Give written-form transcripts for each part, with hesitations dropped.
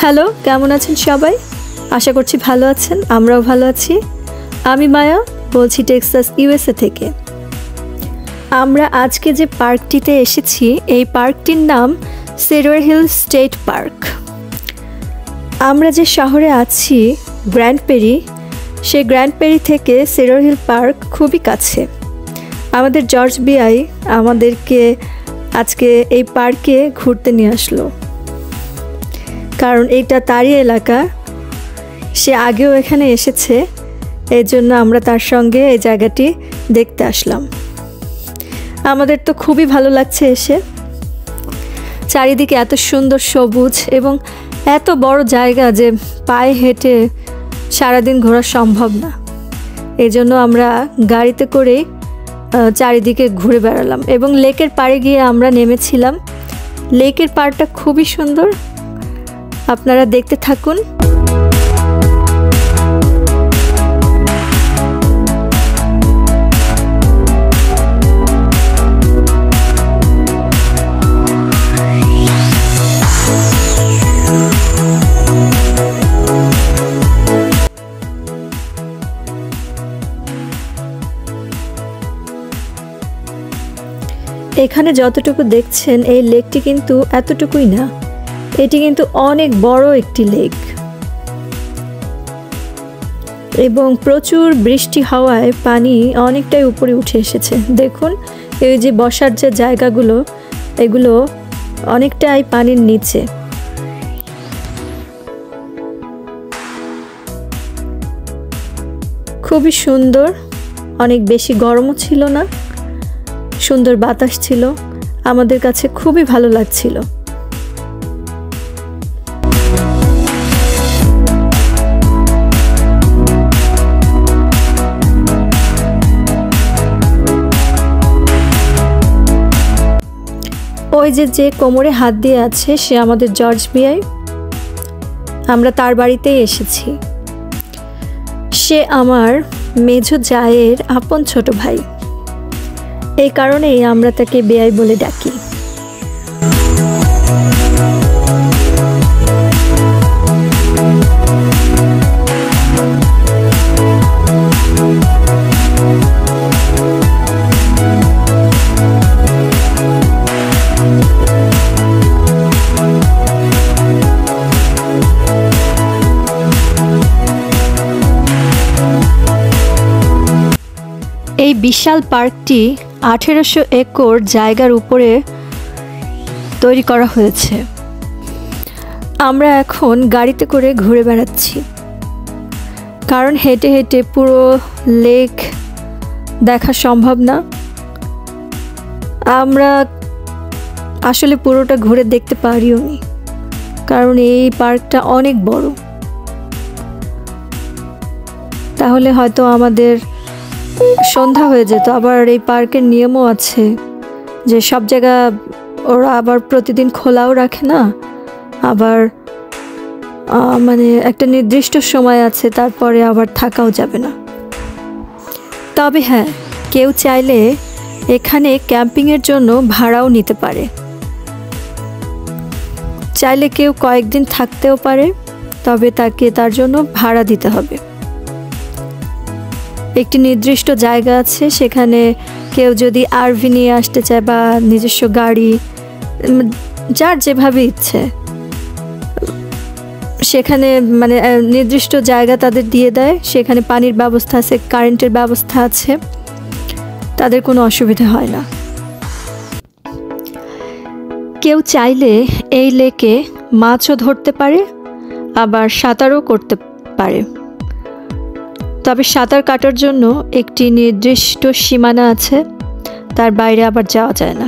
Hello, কেমন আছেন সবাই? আশা করছি ভালো আছেন। আমরাও ভালো আছি। আমি মায়া বলছি টেক্সাস ইউএসএ থেকে। আমরা আজকে যে পার্কটিতে এসেছি এই পার্কটির নাম সেডর হিল স্টেট পার্ক। আমরা যে শহরে আছি গ্র্যান্ড পেরি, সেই গ্র্যান্ড পেরি থেকে সেডর হিল পার্ক খুবই কাছে। আমাদের জর্জ বিআই আমাদেরকে আজকে এই পার্কে ঘুরতে নিয়ে আসলো, কারণ এইটা তারই এলাকা। সে আগেও এখানে এসেছে, এই জন্য আমরা তার সঙ্গে এই জায়গাটি দেখতে আসলাম। আমাদের তো খুবই ভালো লাগছে এসে। চারিদিকে এত সুন্দর সবুজ এবং এত বড় জায়গা যে পায়ে হেঁটে সারাদিন ঘোরা সম্ভব না। এই জন্য আমরা গাড়িতে করেই চারিদিকে ঘুরে বেড়ালাম এবং লেকের পাড়ে গিয়ে আমরা নেমেছিলাম। লেকের পাড়টা খুবই সুন্দর, আপনারা দেখতে থাকুন। এখানে যতটুকু দেখছেন এই লেকটি কিন্তু এতটুকুই না, এটি কিন্তু অনেক বড় একটি লেক এবং প্রচুর বৃষ্টি হওয়ায় পানি অনেকটাই উপরে উঠে এসেছে। দেখুন এই যে বসার যে জায়গাগুলো, এগুলো অনেকটাই পানির নিচে। খুবই সুন্দর, অনেক বেশি গরমও ছিল না, সুন্দর বাতাস ছিল, আমাদের কাছে খুবই ভালো লাগছিল। ওই যে কোমরে হাত দিয়ে আছে সে আমাদের জর্জ বিআই। আমরা তার বাড়িতেই এসেছি। সে আমার মেঝো জায়ের আপন ছোট ভাই, এই কারণেই আমরা তাকে বিআই বলে ডাকি। এই বিশাল পার্কটি 1800 একর জায়গার উপরে তৈরি করা হয়েছে। আমরা এখন গাড়িতে করে ঘুরে বেড়াচ্ছি, কারণ হেঁটে হেঁটে পুরো লেক দেখা সম্ভব না। আমরা আসলে পুরোটা ঘুরে দেখতে পারিও নি, কারণ এই পার্কটা অনেক বড়। তাহলে হয়তো আমাদের সন্ধ্যা হয়ে যেত। আবার এই পার্কের নিয়মও আছে যে সব জায়গা ওরা আবার প্রতিদিন খোলাও রাখে না, আবার মানে একটা নির্দিষ্ট সময় আছে, তারপরে আবার থাকাও যাবে না। তবে হ্যাঁ, কেউ চাইলে এখানে ক্যাম্পিংয়ের জন্য ভাড়াও নিতে পারে। চাইলে কেউ কয়েকদিন থাকতেও পারে, তবে তাকে তার জন্য ভাড়া দিতে হবে। একটি নির্দিষ্ট জায়গা আছে, সেখানে কেউ যদি আরভি নিয়ে আসতে চায় বা নিজস্ব গাড়ি, যার যেভাবে ইচ্ছে, সেখানে মানে নির্দিষ্ট জায়গা তাদের দিয়ে দেয়। সেখানে পানির ব্যবস্থা আছে, কারেন্টের ব্যবস্থা আছে, তাদের কোনো অসুবিধা হয় না। কেউ চাইলে এই লেকে মাছও ধরতে পারে, আবার সাঁতারও করতে পারে। তবে সাঁতার কাটার জন্য একটি নির্দিষ্ট সীমানা আছে, তার বাইরে আবার যাওয়া যায় না।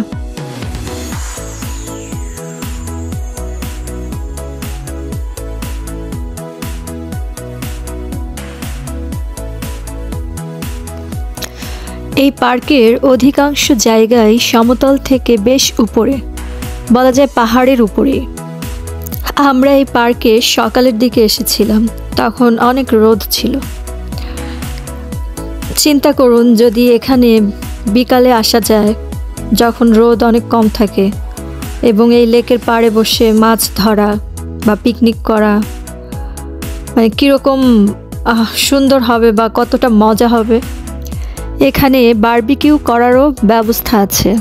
এই পার্কের অধিকাংশ জায়গায় সমতল থেকে বেশ উপরে, বলা যায় পাহাড়ের উপরে। আমরা এই পার্কে সকালের দিকে এসেছিলাম, তখন অনেক রোদ ছিল। চিন্তা করুন যদি এখানে বিকালে আসা যায়, যখন রোদ অনেক কম থাকে, এবং এই লেকের পাড়ে বসে মাছ ধরা, বা পিকনিক করা মানে কীরকম সুন্দর হবে বা কতটা মজা হবে। এখানে বারবিকিউ করারও ব্যবস্থা আছে।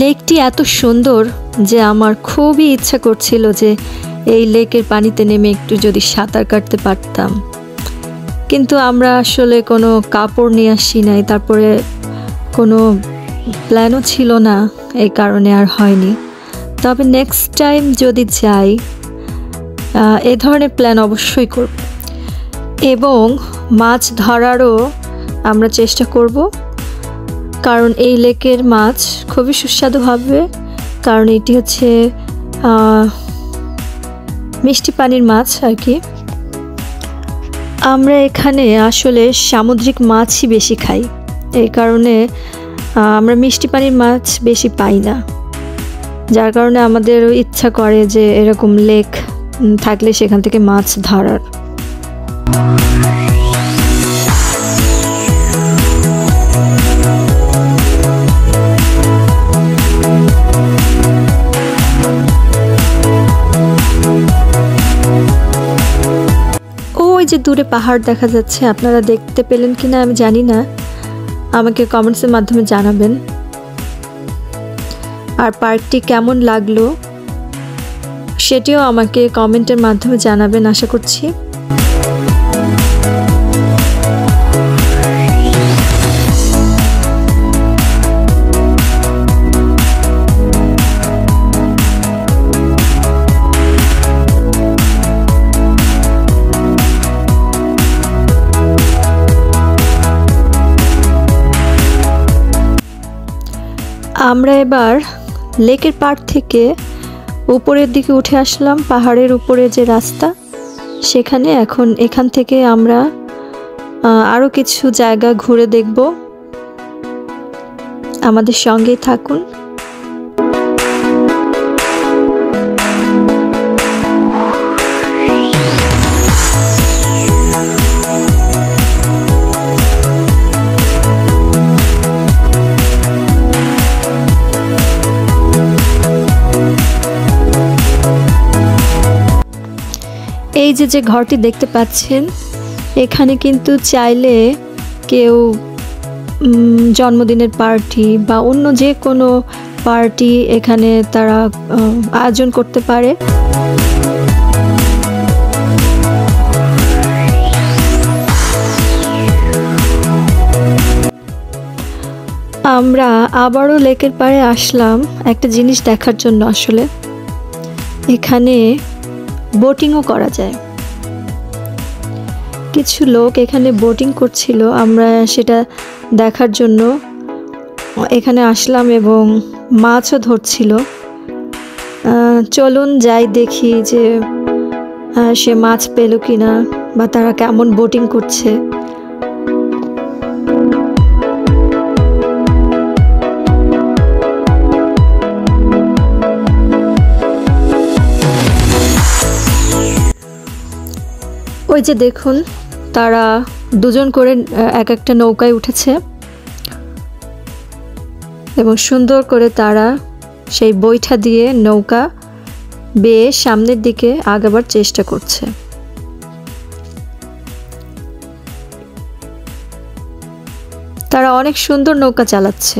লেকটি এত সুন্দর যে আমার খুবই ইচ্ছা করছিল যে এই লেকের পানিতে নেমে একটু যদি সাঁতার কাটতে পারতাম, কিন্তু আমরা আসলে কোনো কাপড় নিয়ে আসি নাই, তারপরে কোনো প্ল্যানও ছিল না, এই কারণে আর হয়নি। তবে নেক্সট টাইম যদি যাই এ ধরনের প্ল্যান অবশ্যই করব এবং মাছ ধরারও আমরা চেষ্টা করব, কারণ এই লেকের মাছ খুবই সুস্বাদু হবে, কারণ এটি হচ্ছে মিষ্টি পানির মাছ আর কি। আমরা এখানে আসলে সামুদ্রিক মাছই বেশি খাই, এই কারণে আমরা মিষ্টি পানির মাছ বেশি পাই না, যার কারণে আমাদেরও ইচ্ছা করে যে এরকম লেক থাকলে সেখান থেকে মাছ ধরার। ওই যে দূরে পাহাড় দেখা যাচ্ছে, আপনারা দেখতে পেলেন কিনা আমি জানি না, আমাকে কমেন্টসের মাধ্যমে জানাবেন। আর পার্কটি কেমন লাগলো সেটিও আমাকে কমেন্টের মাধ্যমে জানাবেন আশা করছি। আমরা এবার লেকের পাড় থেকে উপরের দিকে উঠে আসলাম, পাহাড়ের উপরে যে রাস্তা সেখানে। এখান থেকে আমরা আরও কিছু জায়গা ঘুরে দেখব, আমাদের সঙ্গেই থাকুন। এই যে ঘরটি দেখতে পাচ্ছেন, এখানে কিন্তু চাইলে কেউ জন্মদিনের পার্টি বা অন্য যে কোনো পার্টি এখানে তারা আয়োজন করতে পারে। আমরা আবারও লেকের পাড়ে আসলাম একটা জিনিস দেখার জন্য। আসলে এখানে বোটিংও করা যায়, কিছু লোক এখানে বোটিং করছিল, আমরা সেটা দেখার জন্য এখানে আসলাম এবং মাছও ধরছিল। চলুন যাই দেখি যে সে মাছ পেল কিনা বা তারা কেমন বোটিং করছে। ওই যে দেখুন, তারা দুজন করে এক একটা নৌকায় উঠেছে এবং সুন্দর করে তারা সেই বৈঠা দিয়ে নৌকা বেয়ে সামনের দিকে আগাবার চেষ্টা করছে। তারা অনেক সুন্দর নৌকা চালাচ্ছে।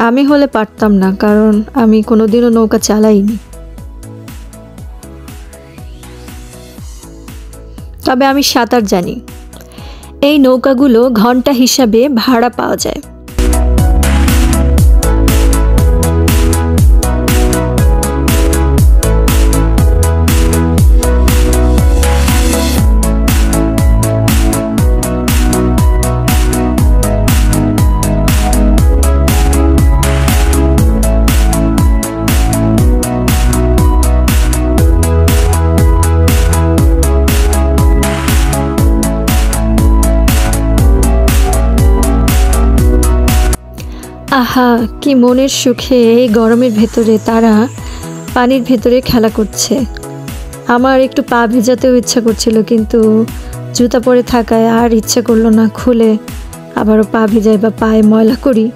আমি হলে পারতাম না, কারণ আমি কোনোদিনও নৌকা চালাইনি। তবে আমি সাঁতার জানি। এই নৌকাগুলো ঘন্টা হিসাবে ভাড়া পাওয়া যায়। আহা, কি মনের সুখে এই গরমের ভেতরে তারা পানির ভেতরে খেলা করছে। আমার একটু পা ভেজাতেও ইচ্ছা করছিল, কিন্তু জুতা পরে থাকায় আর ইচ্ছা করলো না খুলে আবারও পা ভেজাই বা পায়ে ময়লা করি।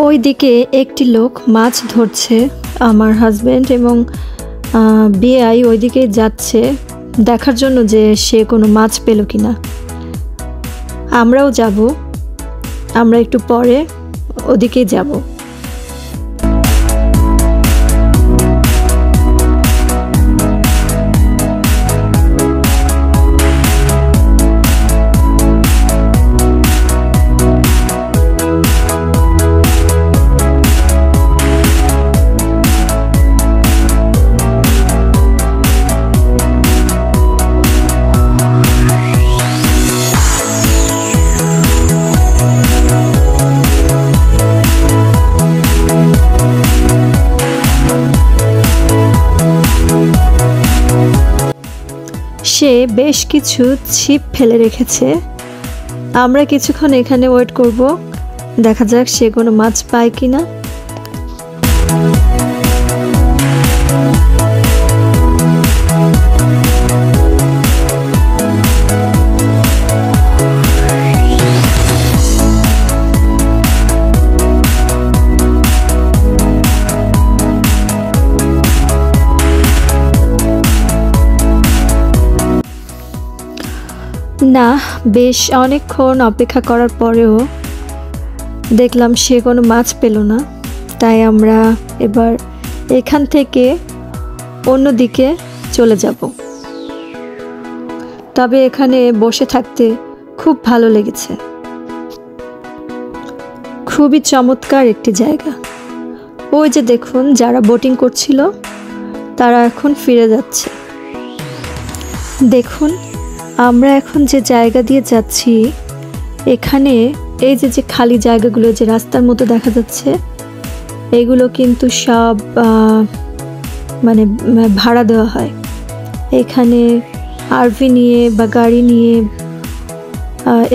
ওইদিকে একটি লোক মাছ ধরছে, আমার হাজব্যান্ড এবং বিআই ওইদিকে যাচ্ছে দেখার জন্য যে সে কোনো মাছ পেল কিনা। আমরাও যাব, আমরা একটু পরে ওদিকে যাব। সে বেশ কিছু ছিপ ফেলে রেখেছে। আমরা কিছুক্ষণ এখানে ওয়েট করব, দেখা যাক সে কোনো মাছ পায় কিনা। না, বেশ অনেকক্ষণ অপেক্ষা করার পরেও দেখলাম সে কোনো মাছ পেল না। তাই আমরা এবার এখান থেকে অন্যদিকে চলে যাব। তবে এখানে বসে থাকতে খুব ভালো লেগেছে, খুবই চমৎকার একটি জায়গা। ওই যে দেখুন, যারা বোটিং করছিল তারা এখন ফিরে যাচ্ছে। দেখুন, আমরা এখন যে জায়গা দিয়ে যাচ্ছি, এখানে এই যে খালি জায়গাগুলো যে রাস্তার মতো দেখা যাচ্ছে, এগুলো কিন্তু সব মানে ভাড়া দেওয়া হয়। এখানে আরভি নিয়ে বা গাড়ি নিয়ে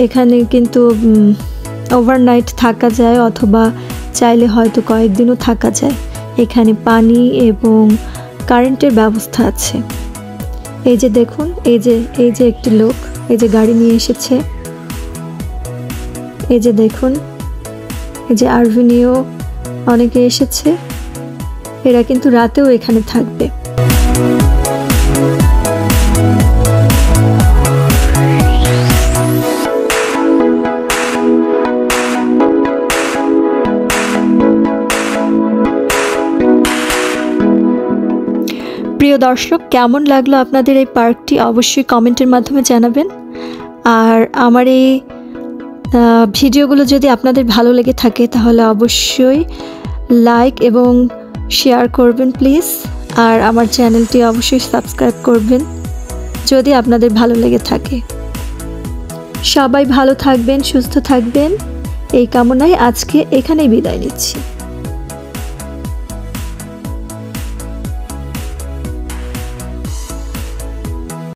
এখানে কিন্তু ওভারনাইট থাকা যায়, অথবা চাইলে হয়তো কয়েকদিনও থাকা যায়। এখানে পানি এবং কারেন্টের ব্যবস্থা আছে। এই যে দেখুন, এই যে একটি লোক এই যে গাড়ি নিয়ে এসেছে। এই যে দেখুন, এই যে আরভি নিয়েও অনেকে এসেছে। এরা কিন্তু রাতেও এখানে থাকবে। প্রিয় দর্শক, কেমন লাগলো আপনাদের এই পার্কটি অবশ্যই কমেন্টের মাধ্যমে জানাবেন। আর আমার এই ভিডিওগুলো যদি আপনাদের ভালো লেগে থাকে তাহলে অবশ্যই লাইক এবং শেয়ার করবেন প্লিজ। আর আমার চ্যানেলটি অবশ্যই সাবস্ক্রাইব করবেন যদি আপনাদের ভালো লেগে থাকে। সবাই ভালো থাকবেন, সুস্থ থাকবেন, এই কামনায় আজকে এখানেই বিদায় নিচ্ছি।